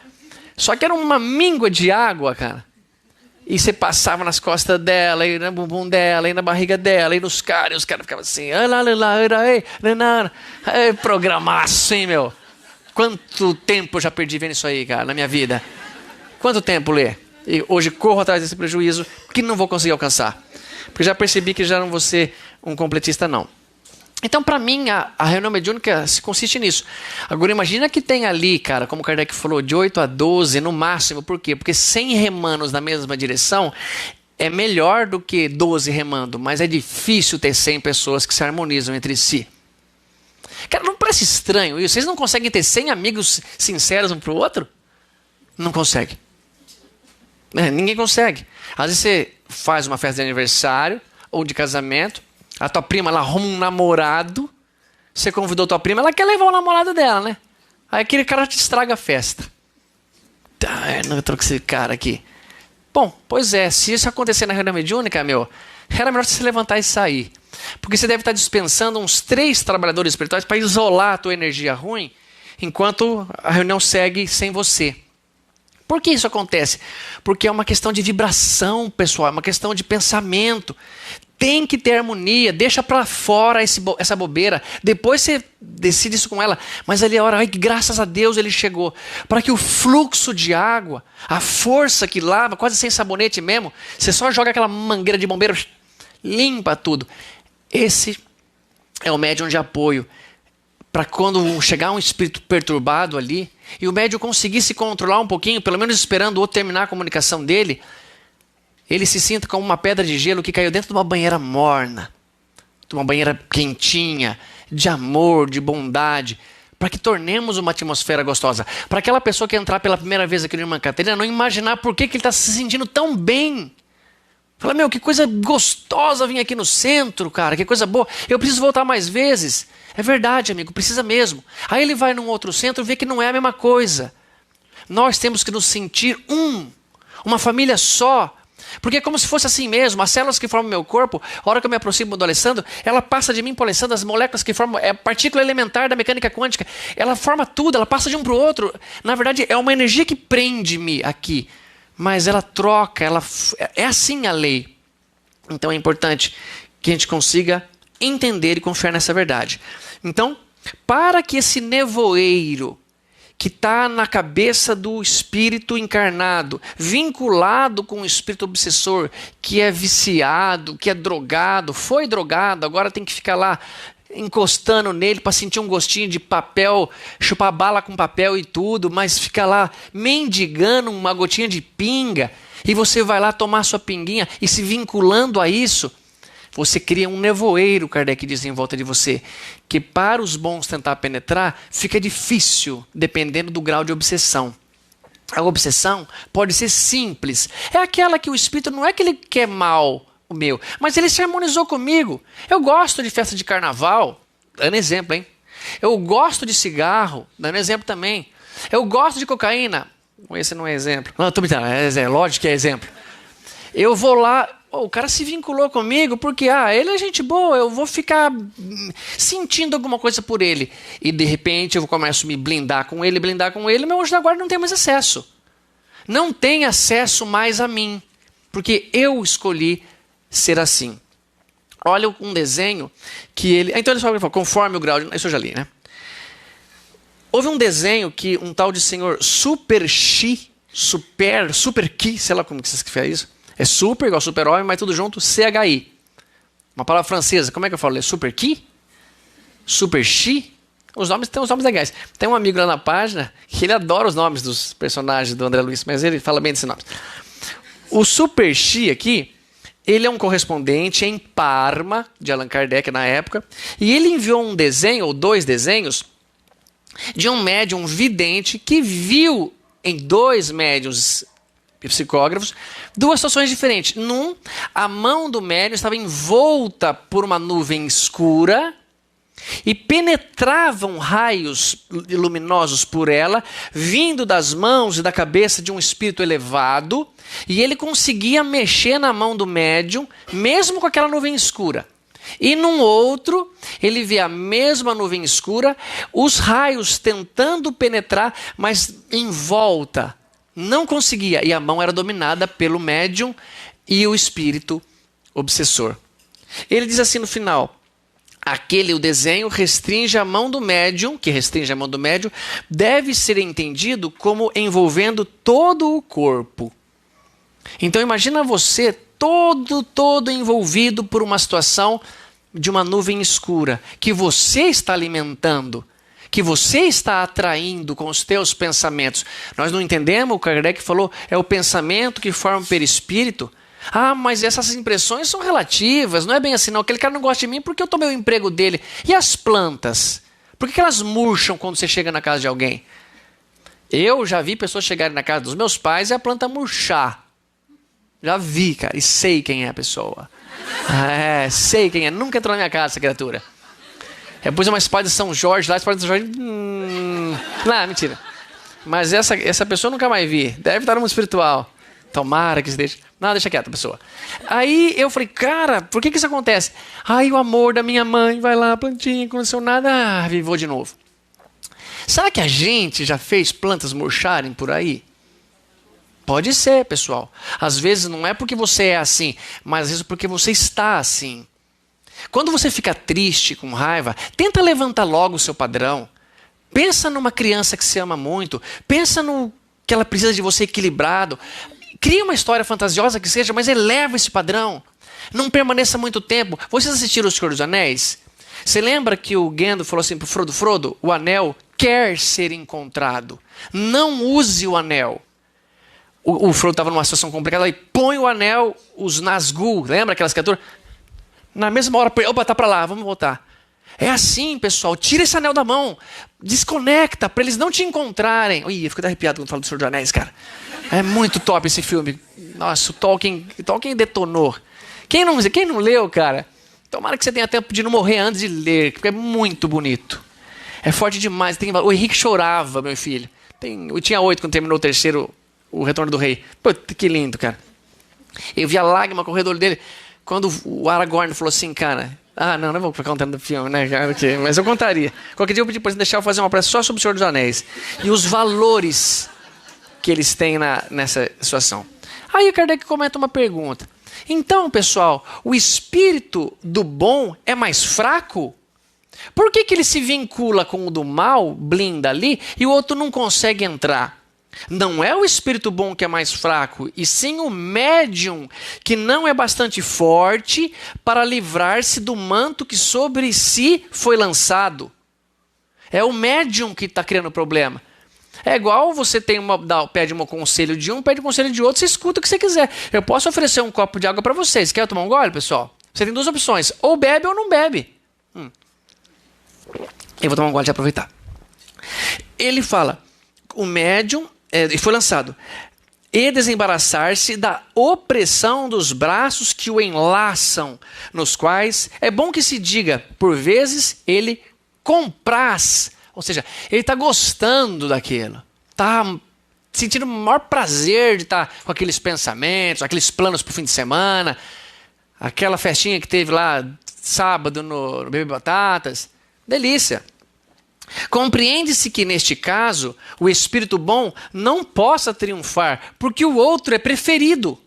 só que era uma míngua de água, cara. E você passava nas costas dela, e no bumbum dela, e na barriga dela, e nos caras, e os caras ficavam assim, programaço, hein, meu? Quanto tempo eu já perdi vendo isso aí, cara, na minha vida? Quanto tempo, Lê? E hoje corro atrás desse prejuízo que não vou conseguir alcançar. Porque já percebi que já não vou ser um completista, não. Então, para mim, a reunião mediúnica se consiste nisso. Agora, imagina que tem ali, cara, como o Kardec falou, de 8 a 12 no máximo. Por quê? Porque 100 remanos na mesma direção é melhor do que 12 remando, mas é difícil ter 100 pessoas que se harmonizam entre si. Cara, não parece estranho isso? Vocês não conseguem ter 100 amigos sinceros um para o outro? Não consegue. Ninguém consegue. Às vezes você faz uma festa de aniversário ou de casamento, a tua prima ela arruma um namorado, você convidou tua prima, ela quer levar o namorado dela, né? Aí aquele cara te estraga a festa. Não troco esse cara aqui. Bom, pois é, se isso acontecer na reunião mediúnica, meu, era melhor você se levantar e sair. Porque você deve estar dispensando uns 3 trabalhadores espirituais para isolar a tua energia ruim, enquanto a reunião segue sem você. Por que isso acontece? Porque é uma questão de vibração, pessoal, é uma questão de pensamento. Tem que ter harmonia, deixa para fora essa bobeira. Depois você decide isso com ela. Mas ali a hora, ai, graças a Deus ele chegou. Para que o fluxo de água, a força que lava, quase sem sabonete mesmo, você só joga aquela mangueira de bombeiro, limpa tudo. Esse é o médium de apoio. Para quando chegar um espírito perturbado ali, e o médium conseguir se controlar um pouquinho, pelo menos esperando o outro terminar a comunicação dele, ele se sinta como uma pedra de gelo que caiu dentro de uma banheira morna, de uma banheira quentinha, de amor, de bondade, para que tornemos uma atmosfera gostosa. Para aquela pessoa que entrar pela primeira vez aqui no Irmã Catarina, não imaginar por que ele está se sentindo tão bem. Fala, meu, que coisa gostosa vir aqui no centro, cara, que coisa boa. Eu preciso voltar mais vezes. É verdade, amigo, precisa mesmo. Aí ele vai num outro centro e vê que não é a mesma coisa. Nós temos que nos sentir uma família só. Porque é como se fosse assim mesmo, as células que formam o meu corpo, a hora que eu me aproximo do Alessandro, ela passa de mim para o Alessandro, as moléculas que formam, é a partícula elementar da mecânica quântica, ela forma tudo, ela passa de um para o outro. Na verdade, é uma energia que prende-me aqui, mas ela troca, é assim a lei. Então é importante que a gente consiga entender e confiar nessa verdade. Então, para que esse nevoeiro que está na cabeça do espírito encarnado, vinculado com o espírito obsessor, que é viciado, que é drogado, foi drogado, agora tem que ficar lá encostando nele para sentir um gostinho de papel, chupar bala com papel e tudo, mas fica lá mendigando uma gotinha de pinga, e você vai lá tomar sua pinguinha e se vinculando a isso, você cria um nevoeiro, Kardec diz, em volta de você, que para os bons tentar penetrar, fica difícil, dependendo do grau de obsessão. A obsessão pode ser simples. É aquela que o espírito não é que ele quer mal o meu, mas ele se harmonizou comigo. Eu gosto de festa de carnaval, dando exemplo, hein? Eu gosto de cigarro, dando exemplo também. Eu gosto de cocaína. Esse não é exemplo. Não, tô brincando, é lógico que é exemplo. Eu vou lá... O cara se vinculou comigo porque ele é gente boa, eu vou ficar sentindo alguma coisa por ele. E de repente eu começo a me blindar com ele, meu anjo da guarda não tem mais acesso. Não tem acesso mais a mim, porque eu escolhi ser assim. Olha um desenho que ele... Então ele falou, conforme o grau de... Isso eu já li, né? Houve um desenho que um tal de senhor Super Chi, Super Ki, sei lá como que você escreve isso. É super, igual super-homem, mas tudo junto, CHI. Uma palavra francesa, como é que eu falo? É super ki? Super chi? Tem uns nomes legais. Tem um amigo lá na página que ele adora os nomes dos personagens do André Luiz, mas ele fala bem desses nomes. O super chi aqui, ele é um correspondente em Parma, de Allan Kardec na época, e ele enviou um desenho, ou 2 desenhos, de um médium vidente que viu em 2 médiuns psicógrafos, 2 situações diferentes. Num, a mão do médium estava envolta por uma nuvem escura e penetravam raios luminosos por ela, vindo das mãos e da cabeça de um espírito elevado, e ele conseguia mexer na mão do médium, mesmo com aquela nuvem escura. E num outro, ele vê a mesma nuvem escura, os raios tentando penetrar, mas em volta. Não conseguia. E a mão era dominada pelo médium e o espírito obsessor. Ele diz assim no final: o desenho restringe a mão do médium, que restringe a mão do médium, deve ser entendido como envolvendo todo o corpo. Então imagina você todo envolvido por uma situação de uma nuvem escura, que você está alimentando, que você está atraindo com os teus pensamentos. Nós não entendemos, o Kardec falou, é o pensamento que forma o perispírito. Ah, mas essas impressões são relativas, não é bem assim não. Aquele cara não gosta de mim porque eu tomei o emprego dele. E as plantas? Por que elas murcham quando você chega na casa de alguém? Eu já vi pessoas chegarem na casa dos meus pais e a planta murchar. Já vi, cara, e sei quem é a pessoa. Sei quem é. Nunca entrou na minha casa essa criatura. Depois uma espada de São Jorge lá, espada de São Jorge... Não, mentira. Mas essa pessoa eu nunca mais vi. Deve estar no mundo espiritual. Tomara que se deixe. Não, deixa quieta a pessoa. Aí eu falei, cara, por que isso acontece? Aí o amor da minha mãe, vai lá, plantinha, não aconteceu nada, vivou de novo. Será que a gente já fez plantas murcharem por aí? Pode ser, pessoal. Às vezes não é porque você é assim, mas às vezes porque você está assim. Quando você fica triste, com raiva, tenta levantar logo o seu padrão. Pensa numa criança que você ama muito. Pensa no que ela precisa de você equilibrado. Cria uma história fantasiosa que seja, mas eleva esse padrão. Não permaneça muito tempo. Vocês assistiram O Senhor dos Anéis? Você lembra que o Gandalf falou assim para o Frodo, o anel quer ser encontrado. Não use o anel. O Frodo estava numa situação complicada, aí põe o anel, os Nazgûl, lembra aquelas criaturas? Na mesma hora, opa, tá para lá, vamos voltar. É assim, pessoal, tira esse anel da mão, desconecta, para eles não te encontrarem. Ih, eu fico arrepiado quando falo do Senhor dos Anéis, cara. É muito top esse filme. Nossa, o Tolkien detonou. Quem não leu, cara, tomara que você tenha tempo de não morrer antes de ler, porque é muito bonito. É forte demais. O Henrique chorava, meu filho. Eu tinha 8 quando terminou o terceiro, O Retorno do Rei. Puta, que lindo, cara. Eu vi a lágrima correr do olho dele quando o Aragorn falou assim, cara... não vou ficar contando do filme, né? Mas eu contaria. Qualquer dia eu pedi para ele deixar eu fazer uma prece só sobre o Senhor dos Anéis. E os valores que eles têm nessa situação. Aí o Kardec comenta uma pergunta. Então, pessoal, o espírito do bom é mais fraco? Por que ele se vincula com o do mal, blinda ali, e o outro não consegue entrar? Não é o espírito bom que é mais fraco, e sim o médium que não é bastante forte para livrar-se do manto que sobre si foi lançado. É o médium que está criando o problema. É igual você pede um conselho de um, pede um conselho de outro, você escuta o que você quiser. Eu posso oferecer um copo de água para vocês. Quer tomar um gole, pessoal? Você tem duas opções, ou bebe ou não bebe. Eu vou tomar um gole de aproveitar. Ele fala, o médium... E foi lançado. E desembaraçar-se da opressão dos braços que o enlaçam, nos quais é bom que se diga, por vezes, ele compraz. Ou seja, ele está gostando daquilo. Está sentindo o maior prazer de estar com aqueles pensamentos, aqueles planos para o fim de semana, aquela festinha que teve lá sábado no Bebê Batatas. Delícia. Compreende-se que, neste caso, o espírito bom não possa triunfar, porque o outro é preferido.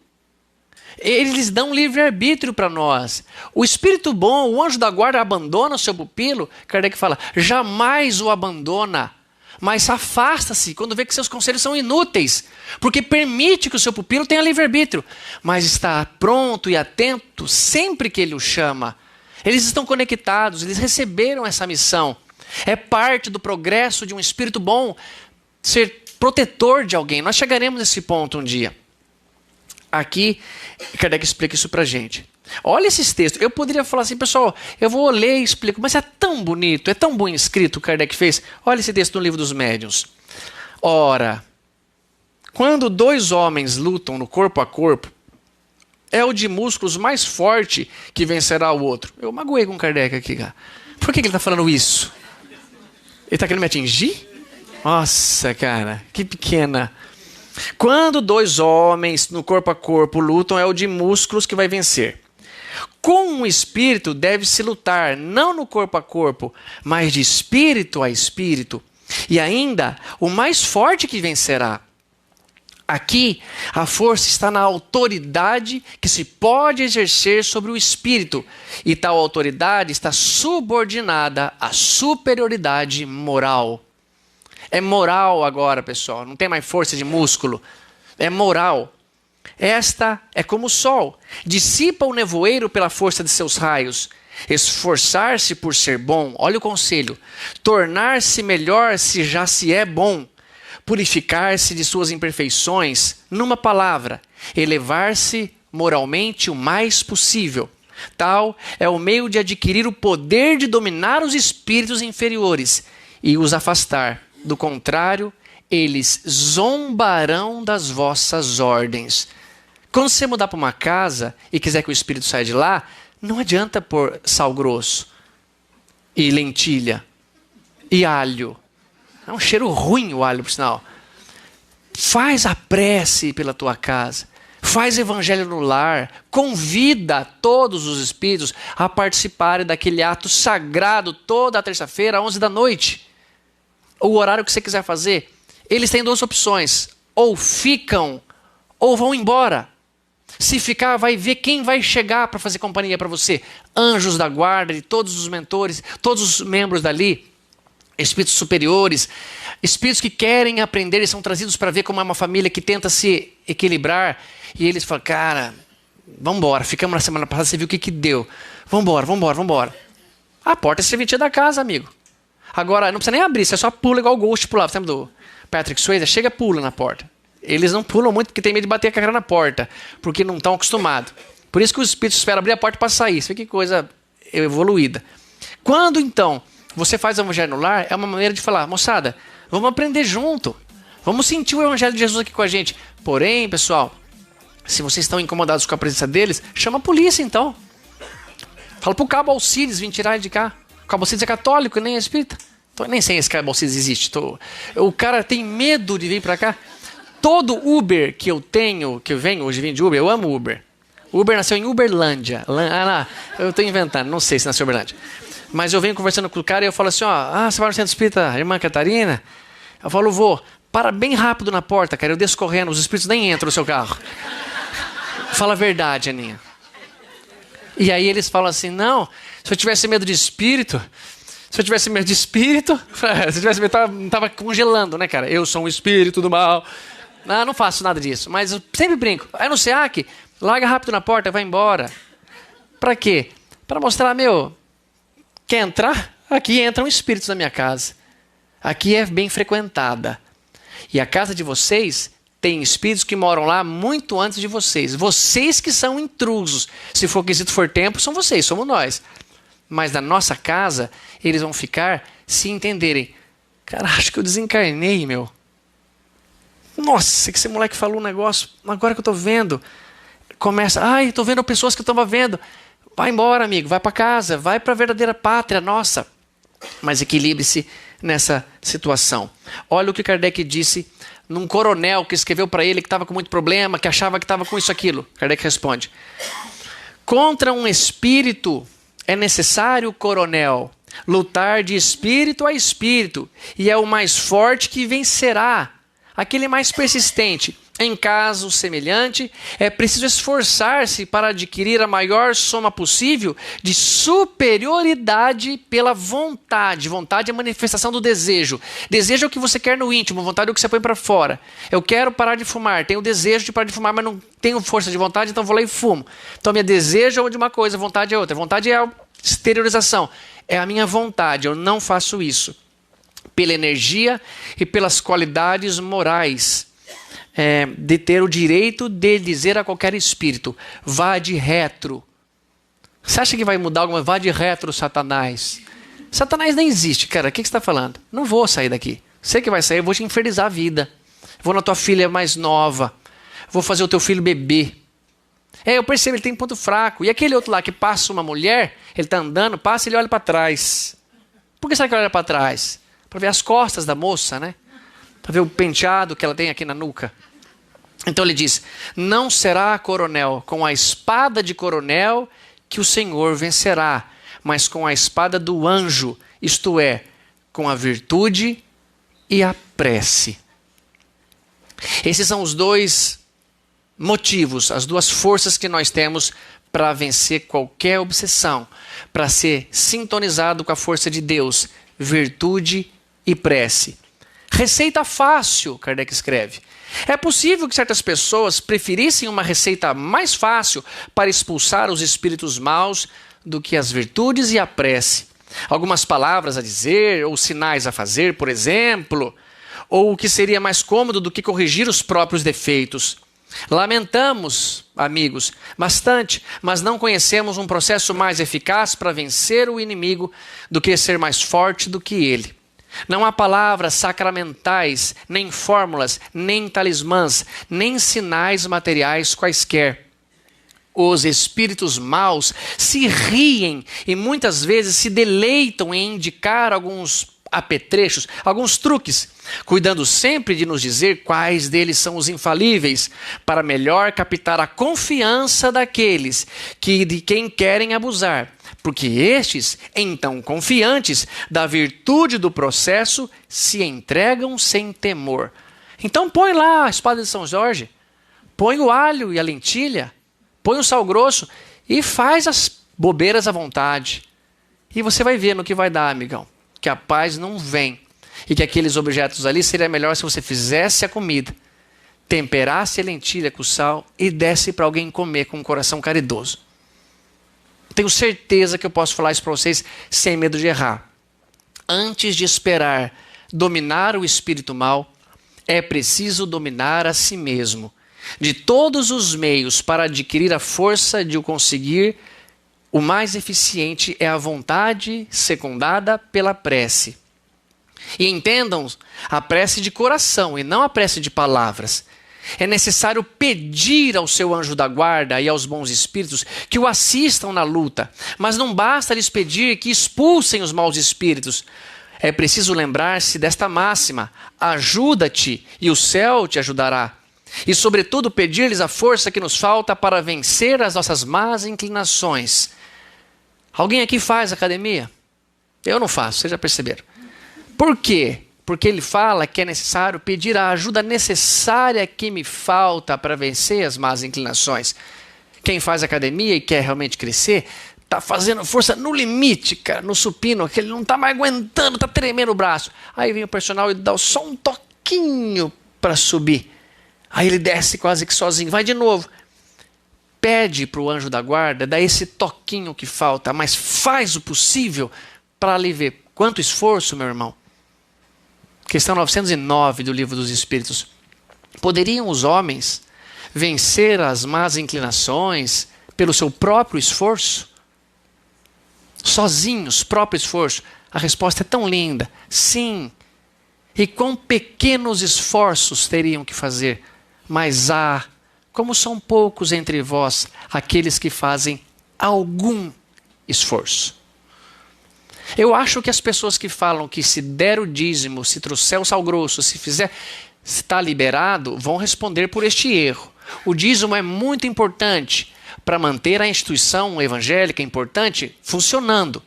Eles dão livre-arbítrio para nós. O espírito bom, o anjo da guarda, abandona o seu pupilo. Kardec fala, jamais o abandona, mas afasta-se quando vê que seus conselhos são inúteis, porque permite que o seu pupilo tenha livre-arbítrio, mas está pronto e atento sempre que ele o chama. Eles estão conectados, eles receberam essa missão. É parte do progresso de um espírito bom ser protetor de alguém. Nós chegaremos nesse ponto um dia. Aqui, Kardec explica isso pra gente. Olha esses textos. Eu poderia falar assim, pessoal, eu vou ler e explico, mas é tão bonito, é tão bom escrito o Kardec fez. Olha esse texto no Livro dos Médiuns. Ora, quando dois homens lutam no corpo a corpo, é o de músculos mais forte que vencerá o outro. Eu magoei com o Kardec aqui, cara. Por que ele está falando isso? Ele está querendo me atingir? Nossa, cara, que pequena. Quando dois homens no corpo a corpo lutam, é o de músculos que vai vencer. Com o espírito deve-se lutar, não no corpo a corpo, mas de espírito a espírito. E ainda, o mais forte que vencerá. Aqui, a força está na autoridade que se pode exercer sobre o espírito. E tal autoridade está subordinada à superioridade moral. É moral agora, pessoal. Não tem mais força de músculo. É moral. Esta é como o sol. Dissipa o nevoeiro pela força de seus raios. Esforçar-se por ser bom. Olha o conselho. Tornar-se melhor se já se é bom. Purificar-se de suas imperfeições. Numa palavra, elevar-se moralmente o mais possível. Tal é o meio de adquirir o poder de dominar os espíritos inferiores e os afastar. Do contrário, eles zombarão das vossas ordens. Quando você mudar para uma casa e quiser que o espírito saia de lá, não adianta pôr sal grosso e lentilha e alho. É um cheiro ruim o alho, por sinal. Faz a prece pela tua casa. Faz evangelho no lar. Convida todos os espíritos a participarem daquele ato sagrado toda a terça-feira, às 11 da noite. O horário que você quiser fazer. Eles têm duas opções. Ou ficam, ou vão embora. Se ficar, vai ver quem vai chegar para fazer companhia para você. Anjos da guarda, de todos os mentores, todos os membros dali. Espíritos superiores. Espíritos que querem aprender e são trazidos para ver como é uma família que tenta se equilibrar. E eles falam, cara, vamos embora. Ficamos na semana passada, você viu o que deu. Vamos embora. A porta é serventia da casa, amigo. Agora, não precisa nem abrir, você só pula igual o Ghost pulava. Você lembra do Patrick Swayze? Chega, pula na porta. Eles não pulam muito porque tem medo de bater a cara na porta, porque não estão acostumados. Por isso que os espíritos esperam abrir a porta para sair. Isso aqui é coisa evoluída. Quando, então, você faz o evangelho no lar, é uma maneira de falar, moçada, vamos aprender junto. Vamos sentir o evangelho de Jesus aqui com a gente. Porém, pessoal, se vocês estão incomodados com a presença deles, chama a polícia, então. Fala pro Cabo Alcides vir tirar ele de cá. O Cabo Alcides é católico, nem é espírita. Nem sei se esse Cabo Alcides existe. O cara tem medo de vir para cá. Todo Uber que eu tenho, que eu venho, hoje vim de Uber, eu amo Uber. Uber nasceu em Uberlândia. Eu estou inventando, não sei se nasceu em Uberlândia. Mas eu venho conversando com o cara e eu falo assim, você vai no centro espírita, irmã Catarina? Eu falo, vou. Para bem rápido na porta, cara, eu desço correndo, os espíritos nem entram no seu carro. Fala a verdade, Aninha. E aí eles falam assim, não, se eu tivesse medo de espírito, se eu tivesse medo, tava congelando, né, cara? Eu sou um espírito do mal. Não faço nada disso, mas eu sempre brinco. Aí no SEAC, larga rápido na porta, vai embora. Pra quê? Pra mostrar, quer entrar? Aqui entram espíritos na minha casa. Aqui é bem frequentada. E a casa de vocês tem espíritos que moram lá muito antes de vocês. Vocês que são intrusos. Se for quesito for tempo, são vocês, somos nós. Mas na nossa casa, eles vão ficar se entenderem. Cara, acho que eu desencarnei, meu. Nossa, que esse moleque falou um negócio, agora que eu tô vendo. Começa, tô vendo pessoas que eu estava vendo. Vai embora, amigo, vai para casa, vai para a verdadeira pátria nossa. Mas equilibre-se nessa situação. Olha o que Kardec disse num coronel que escreveu para ele que estava com muito problema, que achava que estava com isso, aquilo. Kardec responde: contra um espírito é necessário, coronel, lutar de espírito a espírito, e é o mais forte que vencerá, aquele mais persistente. Em caso semelhante, é preciso esforçar-se para adquirir a maior soma possível de superioridade pela vontade. Vontade é a manifestação do desejo. Desejo é o que você quer no íntimo, vontade é o que você põe para fora. Eu quero parar de fumar, tenho desejo de parar de fumar, mas não tenho força de vontade, então vou lá e fumo. Então, minha desejo é de uma coisa, vontade é outra. Vontade é a exteriorização. É a minha vontade, eu não faço isso. Pela energia e pelas qualidades morais. De ter o direito de dizer a qualquer espírito, vá de retro. Você acha que vai mudar alguma? Vá de retro, Satanás. Satanás nem existe, cara. O que você está falando? Não vou sair daqui. Você que vai sair, eu vou te infernizar a vida. Vou na tua filha mais nova. Vou fazer o teu filho beber. Eu percebo, ele tem ponto fraco. E aquele outro lá que passa uma mulher, ele está andando, passa e ele olha para trás. Por que será que ele olha para trás? Para ver as costas da moça, né? Para ver o penteado que ela tem aqui na nuca. Então ele diz: não será, coronel, com a espada de coronel que o Senhor vencerá, mas com a espada do anjo, isto é, com a virtude e a prece. Esses são os dois motivos, as duas forças que nós temos para vencer qualquer obsessão, para ser sintonizado com a força de Deus, virtude e prece. Receita fácil, Kardec escreve. É possível que certas pessoas preferissem uma receita mais fácil para expulsar os espíritos maus do que as virtudes e a prece. Algumas palavras a dizer ou sinais a fazer, por exemplo, ou o que seria mais cômodo do que corrigir os próprios defeitos. Lamentamos, amigos, bastante, mas não conhecemos um processo mais eficaz para vencer o inimigo do que ser mais forte do que ele. Não há palavras sacramentais, nem fórmulas, nem talismãs, nem sinais materiais quaisquer. Os espíritos maus se riem e muitas vezes se deleitam em indicar alguns apetrechos, alguns truques, cuidando sempre de nos dizer quais deles são os infalíveis, para melhor captar a confiança daqueles de quem querem abusar, porque estes, então confiantes da virtude do processo, se entregam sem temor. Então põe lá a espada de São Jorge, põe o alho e a lentilha, põe o sal grosso e faz as bobeiras à vontade. E você vai ver no que vai dar, amigão. Que a paz não vem. E que aqueles objetos ali seria melhor se você fizesse a comida, temperasse a lentilha com sal e desse para alguém comer com um coração caridoso. Tenho certeza que eu posso falar isso para vocês sem medo de errar. Antes de esperar dominar o espírito mau, é preciso dominar a si mesmo. De todos os meios para adquirir a força de o conseguir, o mais eficiente é a vontade secundada pela prece. E entendam a prece de coração e não a prece de palavras. É necessário pedir ao seu anjo da guarda e aos bons espíritos que o assistam na luta. Mas não basta lhes pedir que expulsem os maus espíritos. É preciso lembrar-se desta máxima: ajuda-te e o céu te ajudará. E, sobretudo, pedir-lhes a força que nos falta para vencer as nossas más inclinações. Alguém aqui faz academia? Eu não faço, vocês já perceberam. Por quê? Porque ele fala que é necessário pedir a ajuda necessária que me falta para vencer as más inclinações. Quem faz academia e quer realmente crescer, está fazendo força no limite, cara, no supino, que ele não está mais aguentando, está tremendo o braço. Aí vem o personal e dá só um toquinho para subir. Aí ele desce quase que sozinho, vai de novo. Pede para o anjo da guarda, dá esse toquinho que falta, mas faz o possível para ali ver. Quanto esforço, meu irmão. Questão 909 do Livro dos Espíritos. Poderiam os homens vencer as más inclinações pelo seu próprio esforço? Sozinhos, próprio esforço? A resposta é tão linda. Sim. E quão pequenos esforços teriam que fazer? Mas como são poucos entre vós aqueles que fazem algum esforço. Eu acho que as pessoas que falam que se der o dízimo, se trouxer o sal grosso, se fizer, se está liberado, vão responder por este erro. O dízimo é muito importante para manter a instituição evangélica importante funcionando.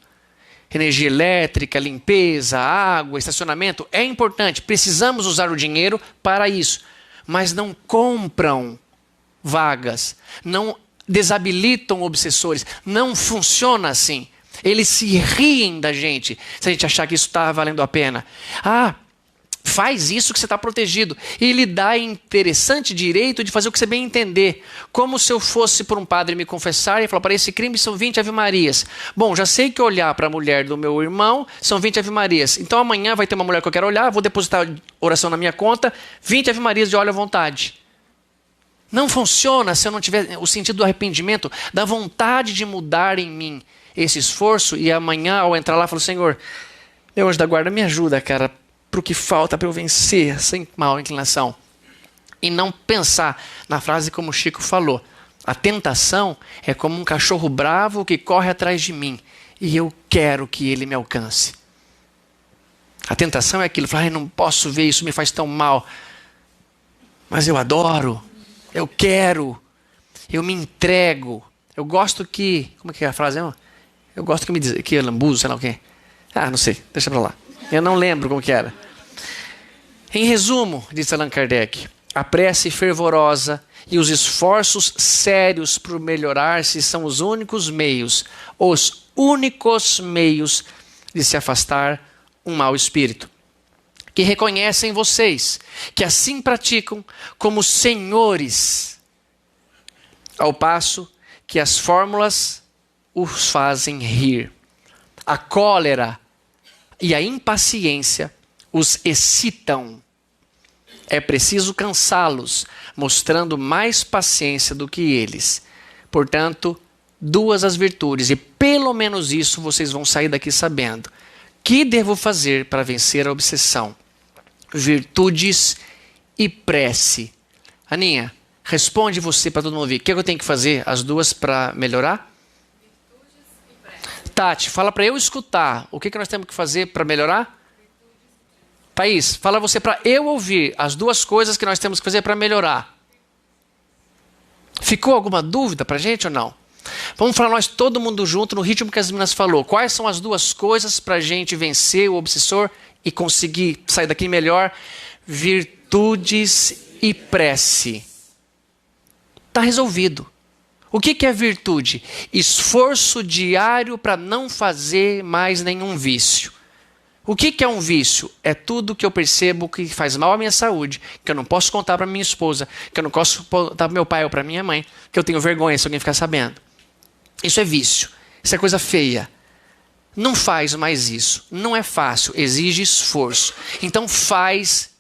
Energia elétrica, limpeza, água, estacionamento é importante. Precisamos usar o dinheiro para isso. Mas não compram vagas, não desabilitam obsessores. Não funciona assim. Eles se riem da gente se a gente achar que isso está valendo a pena. Faz isso que você está protegido. E lhe dá interessante direito de fazer o que você bem entender. Como se eu fosse por um padre me confessar e falar, para esse crime são 20 ave-marias. Bom, já sei que olhar para a mulher do meu irmão são 20 ave-marias. Então amanhã vai ter uma mulher que eu quero olhar, vou depositar oração na minha conta, 20 ave-marias de óleo à vontade. Não funciona se eu não tiver o sentido do arrependimento, da vontade de mudar em mim esse esforço. E amanhã, ao entrar lá, eu falo, Senhor, meu anjo da guarda, me ajuda, cara, para o que falta para eu vencer sem mal inclinação. E não pensar na frase como o Chico falou. A tentação é como um cachorro bravo que corre atrás de mim e eu quero que ele me alcance. A tentação é aquilo, falar, não posso ver, isso me faz tão mal. Mas eu adoro, eu quero, eu me entrego, Eu gosto que... Como é que é a frase? Eu gosto que me diz... Que eu lambuzo, sei lá o quê. Não sei. Deixa pra lá. Eu não lembro como que era. Em resumo, disse Allan Kardec, a prece fervorosa e os esforços sérios por melhorar-se são os únicos meios de se afastar um mau espírito. Que reconhecem vocês, que assim praticam como senhores, ao passo que as fórmulas os fazem rir. A cólera e a impaciência os excitam. É preciso cansá-los, mostrando mais paciência do que eles. Portanto, duas as virtudes, e pelo menos isso vocês vão sair daqui sabendo. Que devo fazer para vencer a obsessão? Virtudes e prece. Aninha, responde você para todo mundo ouvir. O que eu tenho que fazer? As duas para melhorar? Virtudes e prece. Tati, fala para eu escutar. O que nós temos que fazer para melhorar? Thaís, fala você para eu ouvir as duas coisas que nós temos que fazer para melhorar. Ficou alguma dúvida para a gente ou não? Vamos falar nós todo mundo junto no ritmo que as meninas falou. Quais são as duas coisas para a gente vencer o obsessor e conseguir sair daqui melhor? Virtudes e prece. Está resolvido. O que é virtude? Esforço diário para não fazer mais nenhum vício. O que é um vício? É tudo que eu percebo que faz mal à minha saúde, que eu não posso contar para minha esposa, que eu não posso contar para meu pai ou para minha mãe, que eu tenho vergonha se alguém ficar sabendo. Isso é vício. Isso é coisa feia. Não faz mais isso. Não é fácil. Exige esforço. Então faz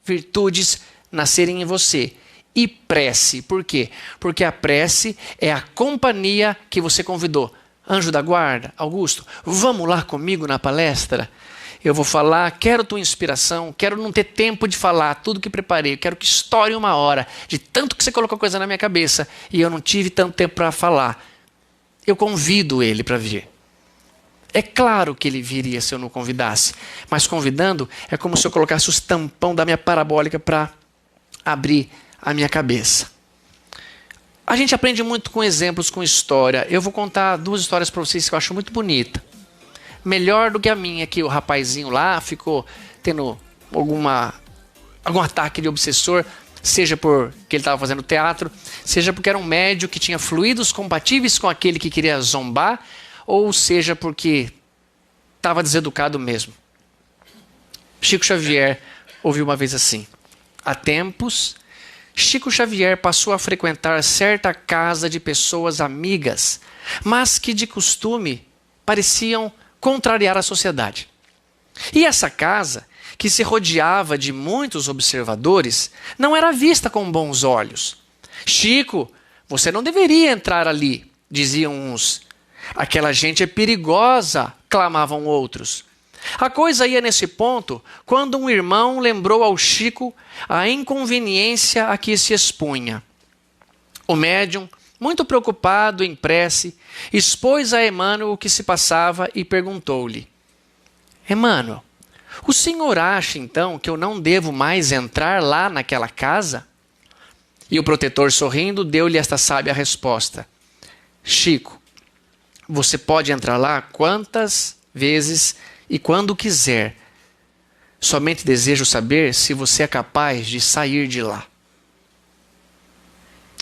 virtudes nascerem em você. E prece. Por quê? Porque a prece é a companhia que você convidou. Anjo da guarda, Augusto, vamos lá comigo na palestra? Eu vou falar, quero tua inspiração, quero não ter tempo de falar tudo que preparei, quero que estoure 1 hora, de tanto que você colocou coisa na minha cabeça e eu não tive tanto tempo para falar. Eu convido ele para vir. É claro que ele viria se eu não convidasse, mas convidando é como se eu colocasse os tampão da minha parabólica para abrir a minha cabeça. A gente aprende muito com exemplos, com história. Eu vou contar 2 histórias para vocês que eu acho muito bonita. Melhor do que a minha, que o rapazinho lá ficou tendo algum ataque de obsessor, seja porque ele estava fazendo teatro, seja porque era um médio que tinha fluidos compatíveis com aquele que queria zombar, ou seja porque estava deseducado mesmo. Chico Xavier ouviu uma vez assim: há tempos, Chico Xavier passou a frequentar certa casa de pessoas amigas, mas que de costume pareciam contrariar a sociedade. E essa casa, que se rodeava de muitos observadores, não era vista com bons olhos. Chico, você não deveria entrar ali, diziam uns. Aquela gente é perigosa, clamavam outros. A coisa ia nesse ponto quando um irmão lembrou ao Chico a inconveniência a que se expunha. O médium, muito preocupado em prece, expôs a Emmanuel o que se passava e perguntou-lhe: Emmanuel, o senhor acha então que eu não devo mais entrar lá naquela casa? E o protetor, sorrindo, deu-lhe esta sábia resposta: Chico, você pode entrar lá quantas vezes e quando quiser. Somente desejo saber se você é capaz de sair de lá.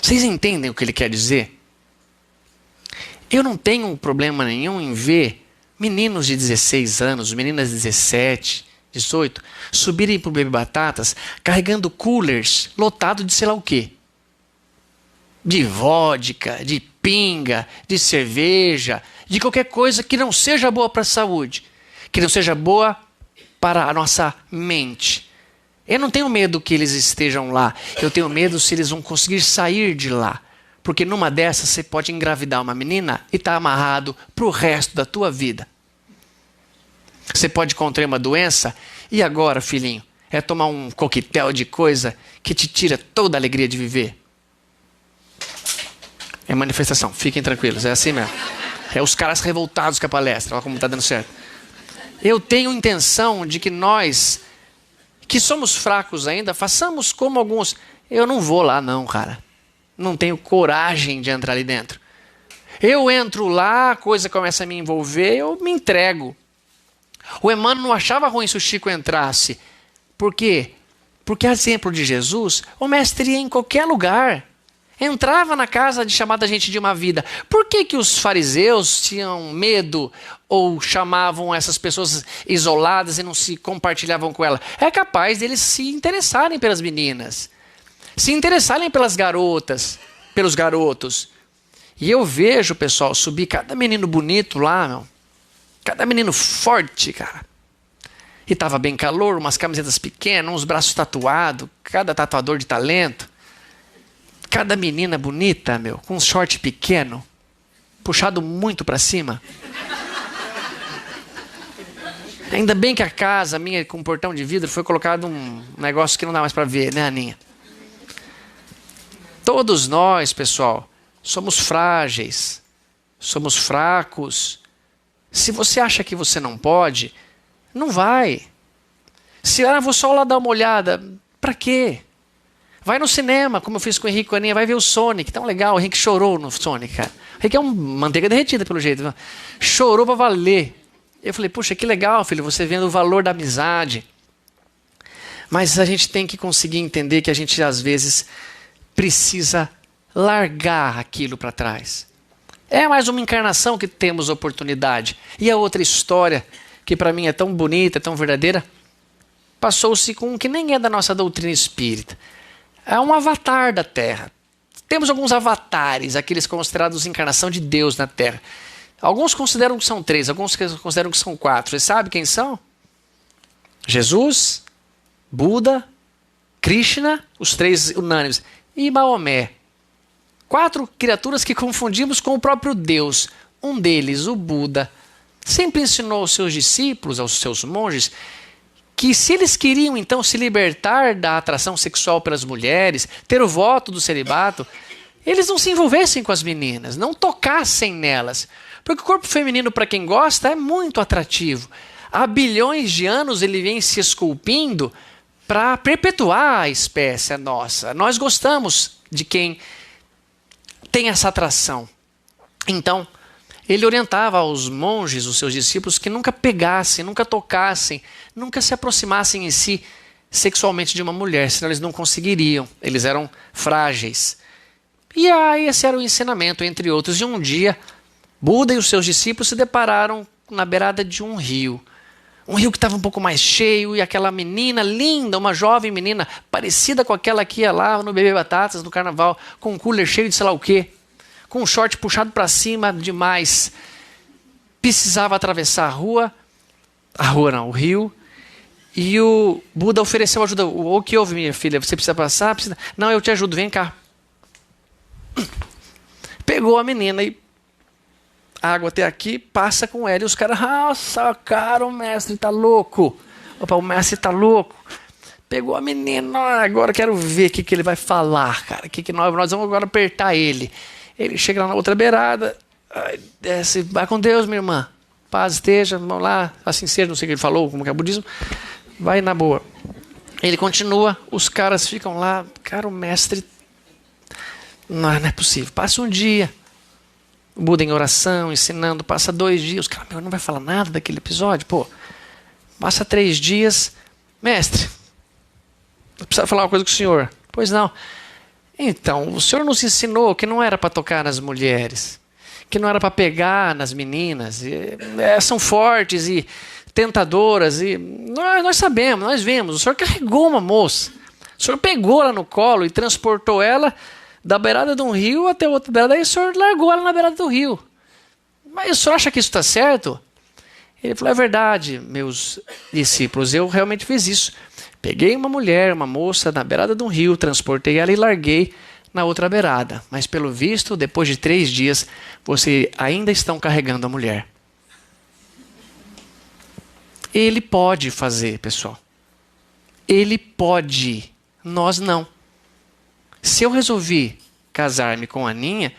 Vocês entendem o que ele quer dizer? Eu não tenho problema nenhum em ver meninos de 16 anos, meninas de 17, 18, subirem para o Baby Batatas carregando coolers lotados de sei lá o quê. De vodka, de pinga, de cerveja, de qualquer coisa que não seja boa para a saúde, que não seja boa para a nossa mente. Eu não tenho medo que eles estejam lá. Eu tenho medo se eles vão conseguir sair de lá. Porque numa dessas você pode engravidar uma menina e estar amarrado para o resto da tua vida. Você pode contrair uma doença e agora, filhinho, é tomar um coquetel de coisa que te tira toda a alegria de viver. É manifestação, fiquem tranquilos, é assim mesmo. É os caras revoltados com a palestra, olha como está dando certo. Eu tenho intenção de que nós, que somos fracos ainda, façamos como alguns. Eu não vou lá não, cara. Não tenho coragem de entrar ali dentro. Eu entro lá, a coisa começa a me envolver, eu me entrego. O Emmanuel não achava ruim se o Chico entrasse. Por quê? Porque, a exemplo de Jesus, o mestre ia em qualquer lugar. Entrava na casa de chamada gente de uma vida. Por que que os fariseus tinham medo ou chamavam essas pessoas isoladas e não se compartilhavam com ela? É capaz deles se interessarem pelas meninas, se interessarem pelas garotas, pelos garotos. E eu vejo, pessoal, subir cada menino bonito lá, meu. Cada menino forte, cara. E tava bem calor, umas camisetas pequenas, uns braços tatuados, cada tatuador de talento. Cada menina bonita, meu, com um short pequeno, puxado muito para cima. Ainda bem que a casa minha com portão de vidro foi colocado um negócio que não dá mais para ver, né, Aninha? Todos nós, pessoal, somos frágeis, somos fracos. Se você acha que você não pode, não vai. Se vou só lá dar uma olhada, para quê? Vai no cinema, como eu fiz com o Henrique e a Aninha, vai ver o Sonic, tão legal. O Henrique chorou no Sonic, cara. O Henrique é uma manteiga derretida, pelo jeito. Viu? Chorou pra valer. Eu falei, puxa, que legal, filho, você vendo o valor da amizade. Mas a gente tem que conseguir entender que a gente, às vezes, precisa largar aquilo para trás. É mais uma encarnação que temos oportunidade. E a outra história, que para mim é tão bonita, tão verdadeira, passou-se com um que nem é da nossa doutrina espírita. É um avatar da Terra. Temos alguns avatares, aqueles considerados encarnação de Deus na Terra. Alguns consideram que são 3, alguns consideram que são 4. Você sabe quem são? Jesus, Buda, Krishna, os 3 unânimes, e Maomé. 4 criaturas que confundimos com o próprio Deus. Um deles, o Buda, sempre ensinou aos seus discípulos, aos seus monges, que se eles queriam então se libertar da atração sexual pelas mulheres, ter o voto do celibato, eles não se envolvessem com as meninas, não tocassem nelas. Porque o corpo feminino, para quem gosta, é muito atrativo. Há bilhões de anos ele vem se esculpindo para perpetuar a espécie, a nossa. Nós gostamos de quem tem essa atração. Então, ele orientava aos monges, os seus discípulos, que nunca pegassem, nunca tocassem, nunca se aproximassem em si sexualmente de uma mulher, senão eles não conseguiriam, eles eram frágeis. E aí esse era o ensinamento, entre outros. E um dia, Buda e os seus discípulos se depararam na beirada de um rio. Um rio que estava um pouco mais cheio e aquela menina linda, uma jovem menina, parecida com aquela que ia lá no Bebê Batatas, no carnaval, com um cooler cheio de sei lá o quê, com um short puxado para cima demais. Precisava atravessar o rio, e o Buda ofereceu ajuda. O que houve, minha filha? Você precisa passar? Precisa... Não, eu te ajudo, vem cá. Pegou a menina e água até aqui, passa com ela. E os caras, nossa, cara, o mestre tá louco. Opa, o mestre tá louco. Pegou a menina, agora quero ver o que ele vai falar, cara. Nós vamos agora apertar ele. Ele chega lá na outra beirada, desce, vai com Deus, minha irmã. Paz esteja, vamos lá, assim seja, não sei o que ele falou, como que é o budismo. Vai na boa. Ele continua, os caras ficam lá, cara, o mestre... Não é possível. Passa um dia, o Buda em oração, ensinando, passa 2 dias, os caras, meu, não vai falar nada daquele episódio, pô. Passa 3 dias, mestre, eu preciso falar uma coisa com o senhor. Pois não. Então, o senhor nos ensinou que não era para tocar nas mulheres, que não era para pegar nas meninas, são fortes e tentadoras, e nós sabemos, nós vemos, o senhor carregou uma moça, o senhor pegou ela no colo e transportou ela da beirada de um rio até outra beirada, aí o senhor largou ela na beirada do rio. Mas o senhor acha que isso está certo? Ele falou, é verdade, meus discípulos, eu realmente fiz isso. Peguei uma mulher, uma moça, na beirada de um rio, transportei ela e larguei na outra beirada. Mas, pelo visto, depois de 3 dias, vocês ainda estão carregando a mulher. Ele pode fazer, pessoal. Ele pode. Nós não. Se eu resolvi casar-me com a Aninha,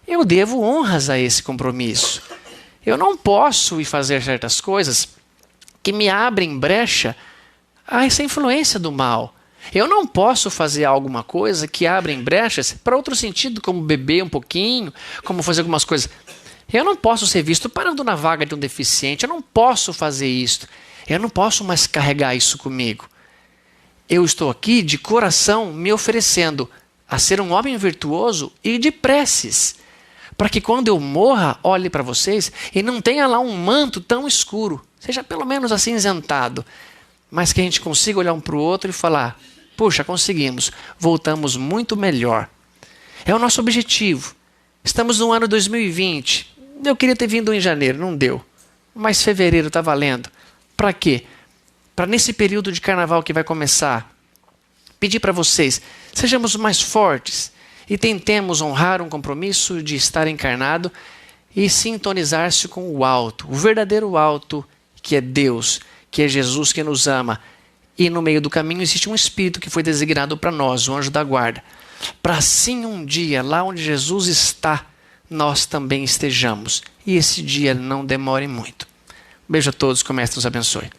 eu devo honras a esse compromisso. Eu não posso ir fazer certas coisas que me abrem brecha a essa influência do mal. Eu não posso fazer alguma coisa que abra brechas para outro sentido, como beber um pouquinho, como fazer algumas coisas. Eu não posso ser visto parando na vaga de um deficiente. Eu não posso fazer isso. Eu não posso mais carregar isso comigo. Eu estou aqui de coração me oferecendo a ser um homem virtuoso e de preces, para que quando eu morra, olhe para vocês e não tenha lá um manto tão escuro, seja pelo menos acinzentado, mas que a gente consiga olhar um para o outro e falar: puxa, conseguimos, voltamos muito melhor. É o nosso objetivo. Estamos no ano 2020. Eu queria ter vindo em janeiro, não deu. Mas fevereiro está valendo. Para quê? Para nesse período de carnaval que vai começar, pedir para vocês, sejamos mais fortes e tentemos honrar um compromisso de estar encarnado e sintonizar-se com o alto, o verdadeiro alto, que é Deus, que é Jesus que nos ama. E no meio do caminho existe um Espírito que foi designado para nós, o anjo da guarda. Para assim um dia, lá onde Jesus está, nós também estejamos. E esse dia não demore muito. Beijo a todos, que o Mestre nos abençoe.